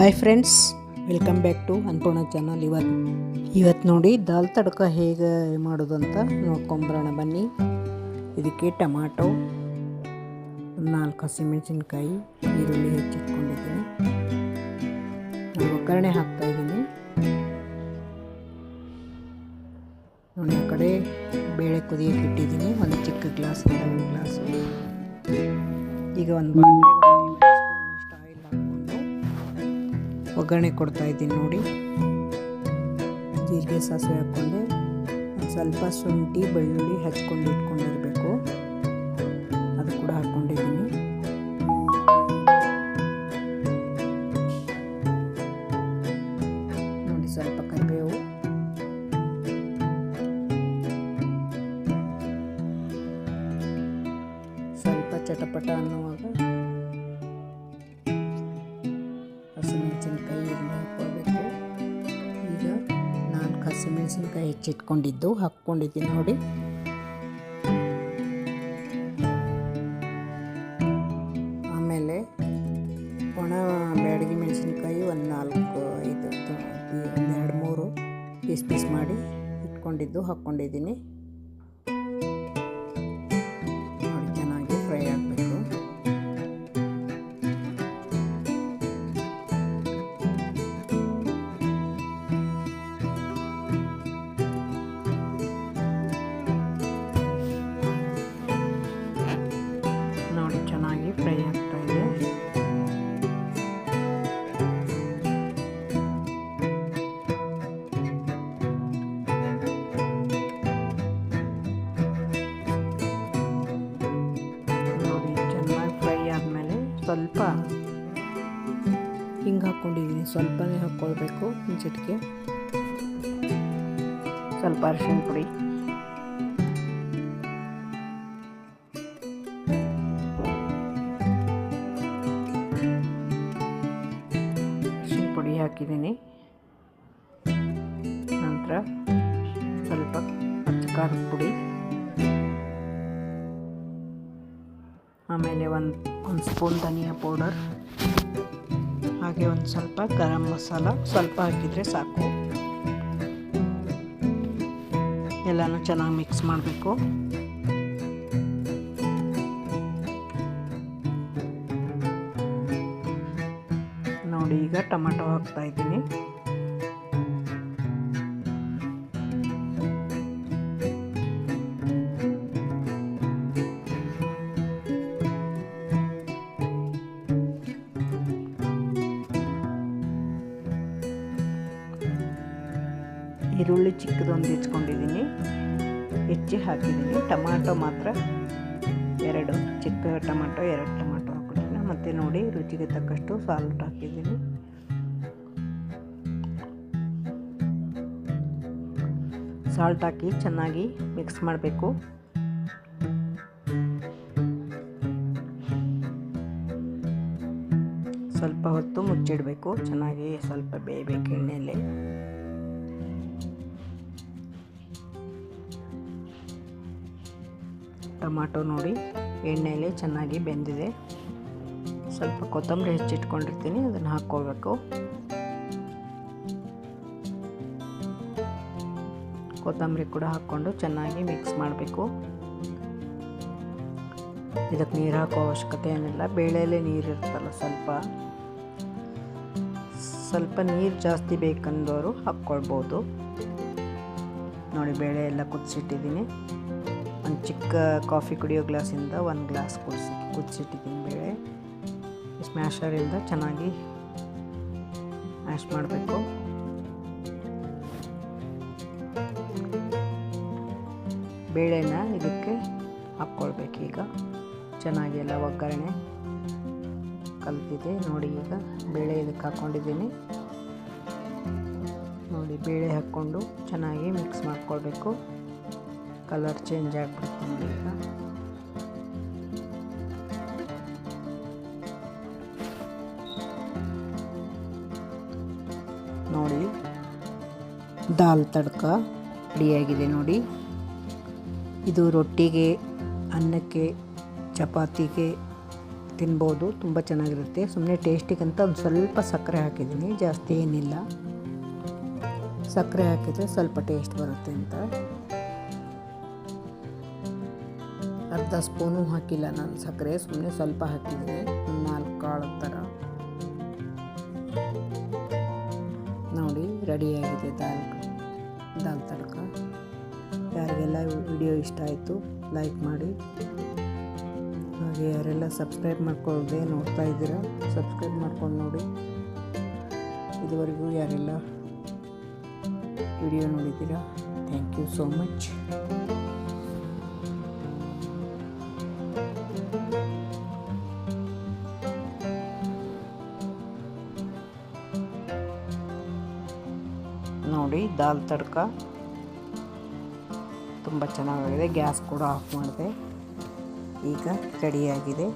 Hi friends, welcome back to Annapurna channel. ಇವತ್ತು ನೋಡಿ ದಾಲ್ ತಡ್ಕ ಹೇಗೆ ಮಾಡೋದು ಅಂತ ನೋಡ್ಕೊಂಬರೋಣ ಬನ್ನಿ. ಇದಕ್ಕೆ ಟೊಮಾಟೊ, 4 ಹಸಿಮೆಣಸಿನ್ಕಾಯಿ, ಈರುಳ್ಳಿ ಹೆಚ್ಚಿಟ್ಕೊಂಡಿದ್ದೀನಿ. ಒಗ್ಗರಣೆ ಹಾಕ್ತಾಯಿದ್ದೀನಿ ನೋಡಿ. ಆ ಕಡೆ ಬೇಳೆ ಕುದಿಯೋಕೆ ಇಟ್ಟಿದ್ದೀನಿ, ಒಂದು ಚಿಕ್ಕ ಗ್ಲಾಸ್, 1 ಗ್ಲಾಸು. ಈಗ ಒಂದು ಬಾಣಲೆ ಇಷ್ಟು ಆಯಿಲ್ ಹಾಕ್ಕೊಂಡು ಒಗ್ಗರಣೆ ಕೊಡ್ತಾಯಿದ್ದೀನಿ ನೋಡಿ. ಜೀರಿಗೆ, ಸಾಸಿವೆ ಹಾಕ್ಕೊಂಡೆ, ಸ್ವಲ್ಪ ಶುಂಠಿ ಬೆಳ್ಳುಳ್ಳಿ ಹಚ್ಕೊಂಡು ಇಟ್ಕೊಂಡಿರಬೇಕು, ಅದು ಕೂಡ ಹಾಕ್ಕೊಂಡಿದ್ದೀನಿ. ನೋಡಿ, ಸ್ವಲ್ಪ ಕರಿಬೇವು, ಸ್ವಲ್ಪ ಚಟಪಟ ಅನ್ನುವಾಗ ಹಸಿಮೆಣಸಿನ್ಕಾಯಿ ಈರುಳ್ಳಿ ಹಾಕ್ಕೊಳ್ಬೇಕು. ಈಗ 4 ಹಸಿಮೆಣಸಿನ್ಕಾಯಿ ಹೆಚ್ಚಿಟ್ಕೊಂಡಿದ್ದು ಹಾಕ್ಕೊಂಡಿದ್ದೀನಿ ನೋಡಿ. ಆಮೇಲೆ ಒಣ ಬ್ಯಾಡಗಿ ಮೆಣಸಿನ್ಕಾಯಿ ಒಂದು 2-3 ಪೀಸ್ ಮಾಡಿ ಇಟ್ಕೊಂಡಿದ್ದು ಹಾಕ್ಕೊಂಡಿದ್ದೀನಿ ನೋಡಿ. ಚೆನ್ನಾಗಿ ಫ್ರೈ ಆಗಬೇಕು. ನೋಡಿ, ಚೆನ್ನಾಗಿ ಫ್ರೈ ಆಗ್ತಾ ಇದೆ. ನೋಡಿ, ಚೆನ್ನಾಗಿ ಫ್ರೈ ಆದಮೇಲೆ ಸ್ವಲ್ಪ ಹಿಂಗೆ ಹಾಕ್ಕೊಂಡಿದ್ದೀನಿ, ಸ್ವಲ್ಪನೇ ಹಾಕ್ಕೊಳ್ಬೇಕು. ಒಂದು ಚಿಟಿಕೆ, ಸ್ವಲ್ಪ ಅರಿಶಿಣ ಪುಡಿ, ಹಾಕಿದ್ದೀನಿ. ನಂತರ ಸ್ವಲ್ಪ ಖಾರದ ಪುಡಿ, ಆಮೇಲೆ ಒಂದು ಸ್ಪೂನ್ ಧನಿಯಾ ಪೌಡರ್, ಹಾಗೆ ಒಂದು ಸ್ವಲ್ಪ ಗರಂ ಮಸಾಲ ಸ್ವಲ್ಪ ಹಾಕಿದರೆ ಸಾಕು. ಎಲ್ಲನೂ ಚೆನ್ನಾಗಿ ಮಿಕ್ಸ್ ಮಾಡಬೇಕು. ನೋಡಿ, ಈಗ ಟೊಮೆಟೊ ಹಾಕ್ತಾ ಇದ್ದೀನಿ. ಈರುಳ್ಳಿ ಚಿಕ್ಕದೊಂದು ಹೆಚ್ಕೊಂಡಿದ್ದೀನಿ, ಹೆಚ್ಚಿ ಹಾಕಿದ್ದೀನಿ. ಟೊಮಾಟೊ ಮಾತ್ರ 2 ಚಿಕ್ಕ ಟೊಮಾಟೊ, 2 ಟೊಮಾಟೊ ಹಾಕಿದ್ದೀನಿ. ಮತ್ತು ನೋಡಿ, ರುಚಿಗೆ ತಕ್ಕಷ್ಟು ಸಾಲ್ಟ್ ಹಾಕಿದ್ದೀನಿ. ಸಾಲ್ಟ್ ಹಾಕಿ ಚೆನ್ನಾಗಿ ಮಿಕ್ಸ್ ಮಾಡಬೇಕು. ಸ್ವಲ್ಪ ಹೊತ್ತು ಮುಚ್ಚಿಡಬೇಕು, ಚೆನ್ನಾಗಿ ಸ್ವಲ್ಪ ಬೇಯಬೇಕು ಎಣ್ಣೆಯಲ್ಲಿ. ಟೊಮಾಟೊ ನೋಡಿ ಎಣ್ಣೆಯಲ್ಲಿ ಚೆನ್ನಾಗಿ ಬೆಂದಿದೆ. ಸ್ವಲ್ಪ ಕೊತ್ತಂಬರಿ ಹೆಚ್ಚಿಟ್ಕೊಂಡಿರ್ತೀನಿ, ಅದನ್ನು ಹಾಕ್ಕೊಳ್ಬೇಕು. ಕೊತ್ತಂಬರಿ ಕೂಡ ಹಾಕ್ಕೊಂಡು ಚೆನ್ನಾಗಿ ಮಿಕ್ಸ್ ಮಾಡಬೇಕು. ಇದಕ್ಕೆ ನೀರು ಹಾಕೋ ಅವಶ್ಯಕತೆ ಏನಿಲ್ಲ, ಬೇಳೆಯಲ್ಲೇ ನೀರು ಇರುತ್ತಲ್ಲ, ಸ್ವಲ್ಪ ನೀರು ಜಾಸ್ತಿ ಬೇಕಂದವರು ಹಾಕ್ಕೊಳ್ಬೋದು ನೋಡಿ. ಬೇಳೆ ಎಲ್ಲ ಕುದಿಸಿಟ್ಟಿದ್ದೀನಿ. ಒಂದು ಚಿಕ್ಕ ಕಾಫಿ ಕುಡಿಯೋ ಗ್ಲಾಸಿಂದ 1 ಗ್ಲಾಸ್ ಕುದಿಸಿಟ್ಟಿದ್ದೀನಿ ಬೇಳೆ. ಸ್ಮ್ಯಾಶರಿಂದ ಚೆನ್ನಾಗಿ ಮ್ಯಾಶ್ ಮಾಡಬೇಕು. ಬೇಳೆನ ಇದಕ್ಕೆ ಹಾಕ್ಕೊಳ್ಬೇಕು. ಈಗ ಚೆನ್ನಾಗಿ ಎಲ್ಲ ಒಗ್ಗರಣೆ ಕಲಿತಿದೆ ನೋಡಿ. ಈಗ ಬೇಳೆ ಇದಕ್ಕೆ ಹಾಕ್ಕೊಂಡಿದ್ದೀನಿ ನೋಡಿ. ಬೇಳೆ ಹಾಕ್ಕೊಂಡು ಚೆನ್ನಾಗಿ ಮಿಕ್ಸ್ ಮಾಡ್ಕೊಳ್ಬೇಕು. ಕಲರ್ ಚೇಂಜ್ ಆಗಿಬಿಡುತ್ತೆ ನೋಡಿ. ಈಗ ನೋಡಿ, ದಾಲ್ ತಡ್ಕ ರೆಡಿಯಾಗಿದೆ ನೋಡಿ. ಇದು ರೊಟ್ಟಿಗೆ, ಅನ್ನಕ್ಕೆ, ಚಪಾತಿಗೆ ತಿನ್ಬೋದು, ತುಂಬ ಚೆನ್ನಾಗಿರುತ್ತೆ. ಸುಮ್ಮನೆ ಟೇಸ್ಟಿಗಂತ ಒಂದು ಸ್ವಲ್ಪ ಸಕ್ಕರೆ ಹಾಕಿದ್ದೀನಿ, ಜಾಸ್ತಿ ಏನಿಲ್ಲ. ಸಕ್ಕರೆ ಹಾಕಿದರೆ ಸ್ವಲ್ಪ ಟೇಸ್ಟ್ ಬರುತ್ತೆ ಅಂತ. ಅರ್ಧ ಸ್ಪೂನು ಹಾಕಿಲ್ಲ ನಾನು ಸಕ್ಕರೆ, ಸುಮ್ಮನೆ ಸ್ವಲ್ಪ ಹಾಕಿದ್ದೀನಿ, ಒಂದು 4 ಕಾಳು ಥರ. ನೋಡಿ ರೆಡಿಯಾಗಿದೆ ದಾಲ್ ತಡ್ಕ. ಯಾರಿಗೆಲ್ಲ ವಿಡಿಯೋ ಇಷ್ಟ ಆಯಿತು ಲೈಕ್ ಮಾಡಿ, ಹಾಗೆ ಯಾರೆಲ್ಲ ಸಬ್ಸ್ಕ್ರೈಬ್ ಮಾಡ್ಕೊಳ್ಳದೆ ನೋಡ್ತಾ ಇದ್ದೀರಾ ಸಬ್ಸ್ಕ್ರೈಬ್ ಮಾಡ್ಕೊಂಡು ನೋಡಿ. ಇದುವರೆಗೂ ಯಾರೆಲ್ಲ ವಿಡಿಯೋ ನೋಡಿದ್ದೀರಾ, ಥ್ಯಾಂಕ್ ಯು ಸೋ ಮಚ್. ನೋಡಿ ದಾಲ್ ತಡ್ಕ ತುಂಬ ಚೆನ್ನಾಗಿದೆ. ಗ್ಯಾಸ್ ಕೂಡ ಆಫ್ ಮಾಡಿದೆ. ಈಗ ರೆಡಿಯಾಗಿದೆ.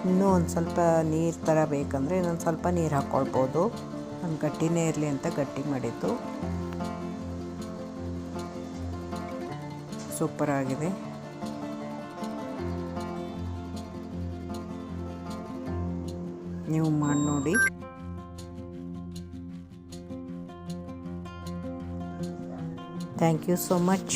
ಇನ್ನೂ ಒಂದು ಸ್ವಲ್ಪ ನೀರು ಥರ ಬೇಕಂದರೆ ಇನ್ನೊಂದು ಸ್ವಲ್ಪ ನೀರು ಹಾಕ್ಕೊಳ್ಬೋದು. ನಾನು ಗಟ್ಟಿನೇ ಇರಲಿ ಅಂತ ಗಟ್ಟಿ ಮಾಡಿದ್ದು. ಸೂಪರ್ ಆಗಿದೆ. ನೀವು ಮಾಡಿ ನೋಡಿ. Thank you so much.